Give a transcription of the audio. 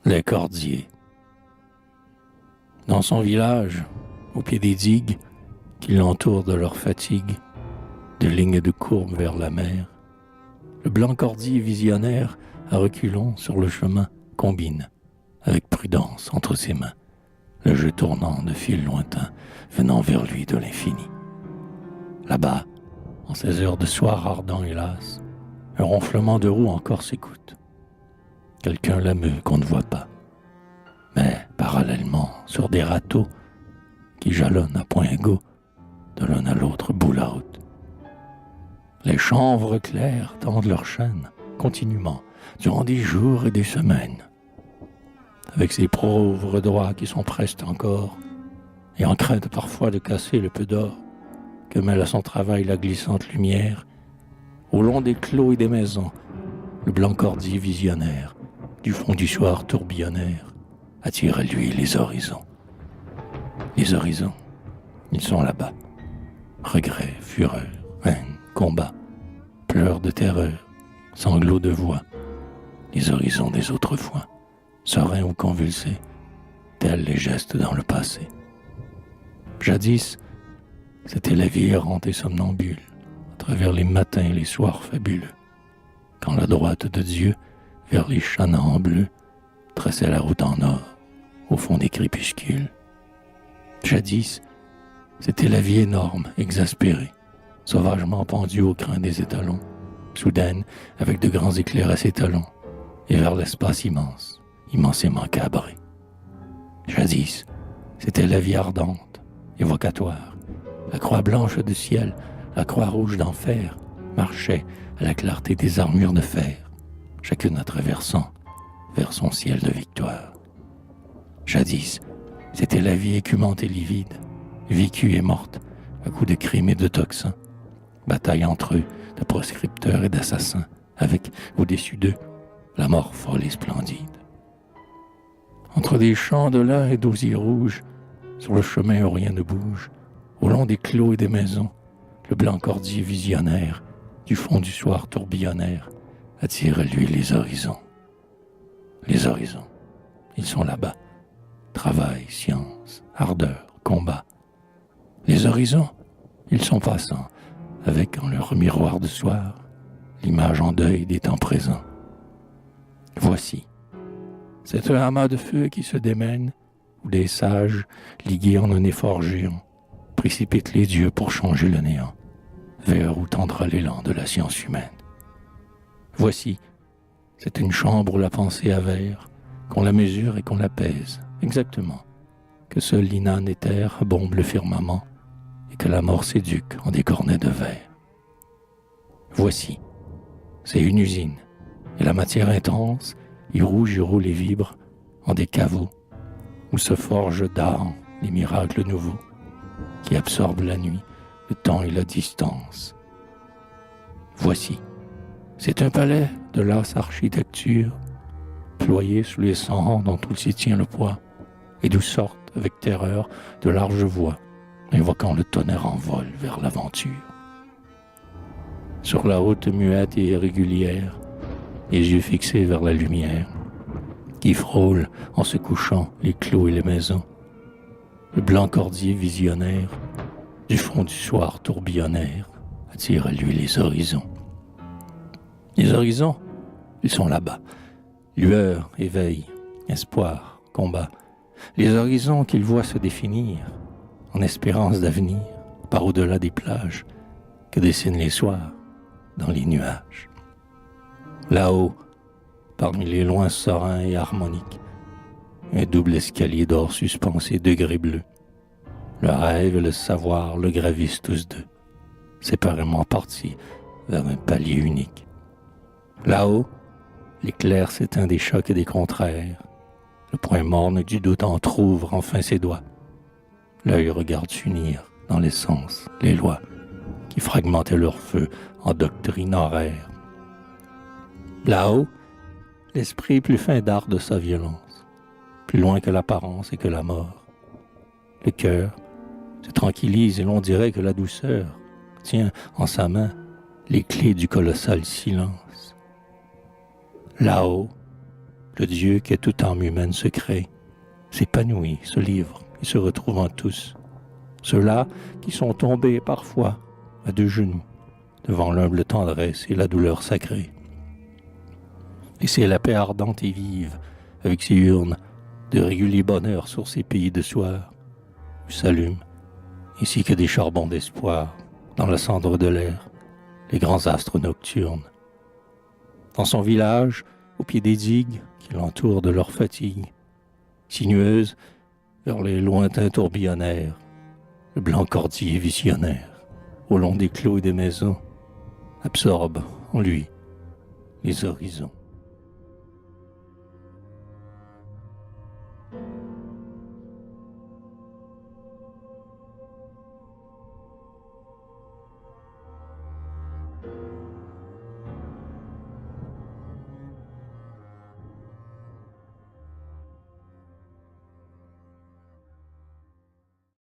Les Cordiers. Dans son village, au pied des digues qui l'entourent de leur fatigue, de lignes de courbes vers la mer, le blanc cordier visionnaire, à reculons sur le chemin, combine, avec prudence entre ses mains, le jeu tournant de fils lointains venant vers lui de l'infini. Là-bas, en ces heures de soir ardent hélas, un ronflement de roues encore s'écoute. Quelqu'un l'ameut qu'on ne voit pas. Mais parallèlement, sur des râteaux qui jalonnent à points égaux, de l'un à l'autre bout la route. Les chanvres clairs tendent leurs chaînes continuellement durant des jours et des semaines. Avec ces pauvres doigts qui sont prestes encore, et en crainte parfois de casser le peu d'or que mêle à son travail la glissante lumière, au long des clos et des maisons, le blanc cordier visionnaire, du fond du soir tourbillonnaire, attire à lui les horizons. Les horizons, ils sont là-bas. Regrets, fureur, haine, combat, pleurs de terreur, sanglots de voix. Les horizons des autres fois, sereins ou convulsés, tels les gestes dans le passé. Jadis, c'était la vie errante et somnambule, à travers les matins et les soirs fabuleux, quand la droite de Dieu, vers les chanants en bleu, traçait la route en or, au fond des crépuscules. Jadis, c'était la vie énorme, exaspérée, sauvagement pendue au crin des étalons, soudaine, avec de grands éclairs à ses talons, et vers l'espace immense, immensément cabré. Jadis, c'était la vie ardente, évocatoire, la croix blanche du ciel, la croix rouge d'enfer, marchait à la clarté des armures de fer, chacune à traversant vers son ciel de victoire. Jadis, c'était la vie écumante et livide, vécue et morte, à coups de crimes et de toxins, bataille entre eux de proscripteurs et d'assassins, avec, au-dessus d'eux, la mort folle et splendide. Entre des champs de lin et d'osier rouge, sur le chemin où rien ne bouge, au long des clos et des maisons, le blanc cordier visionnaire, du fond du soir tourbillonnaire, attire à lui les horizons. Les horizons, ils sont là-bas. Travail, science, ardeur, combat. Les horizons, ils sont passants, avec en leur miroir de soir, l'image en deuil des temps présents. Voici, c'est un amas de feu qui se démène, où des sages, ligués en un effort géant, précipitent les dieux pour changer le néant, vers où tendra l'élan de la science humaine. Voici, c'est une chambre où la pensée avère, qu'on la mesure et qu'on la pèse, exactement, que seul l'inane éther bombe le firmament, et que la mort s'éduque en des cornets de verre. Voici, c'est une usine, et la matière intense, y rouge, y roule et vibre, en des caveaux, où se forgent d'art les miracles nouveaux, qui absorbent la nuit, le temps et la distance. Voici, c'est un palais de lasse architecture, ployé sous les cendres dont tout s'y tient le poids, et d'où sortent, avec terreur, de larges voix, invoquant le tonnerre en vol vers l'aventure. Sur la route muette et irrégulière, les yeux fixés vers la lumière, qui frôle, en se couchant, les clos et les maisons, le blanc cordier visionnaire, du fond du soir tourbillonnaire, attire à lui les horizons. Les horizons, ils sont là-bas, lueur, éveil, espoir, combat, les horizons qu'il voit se définir, en espérance d'avenir, par au-delà des plages, que dessinent les soirs, dans les nuages. Là-haut, parmi les loins sereins et harmoniques, un double escalier d'or suspensé degrés bleus. Le rêve et le savoir le gravissent tous deux, séparément partis vers un palier unique. Là-haut, l'éclair s'éteint des chocs et des contraires. Le point morne du doute entr'ouvre enfin ses doigts. L'œil regarde s'unir dans les sens, les lois, qui fragmentaient leur feu en doctrine horaire. Là-haut, l'esprit plus fin d'art de sa violence, plus loin que l'apparence et que la mort. Le cœur se tranquillise et l'on dirait que la douceur tient en sa main les clés du colossal silence. Là-haut, le Dieu qui est toute âme humaine se crée, s'épanouit, se livre et se retrouve en tous. Ceux-là qui sont tombés parfois à deux genoux devant l'humble tendresse et la douleur sacrée. Et c'est la paix ardente et vive, avec ses urnes de régulier bonheur sur ces pays de soir, où s'allument, ainsi que des charbons d'espoir, dans la cendre de l'air, les grands astres nocturnes. Dans son village, au pied des digues qui l'entourent de leur fatigue, sinueuses vers les lointains tourbillonnaires, le blanc cordier visionnaire, au long des clos et des maisons, absorbe en lui les horizons.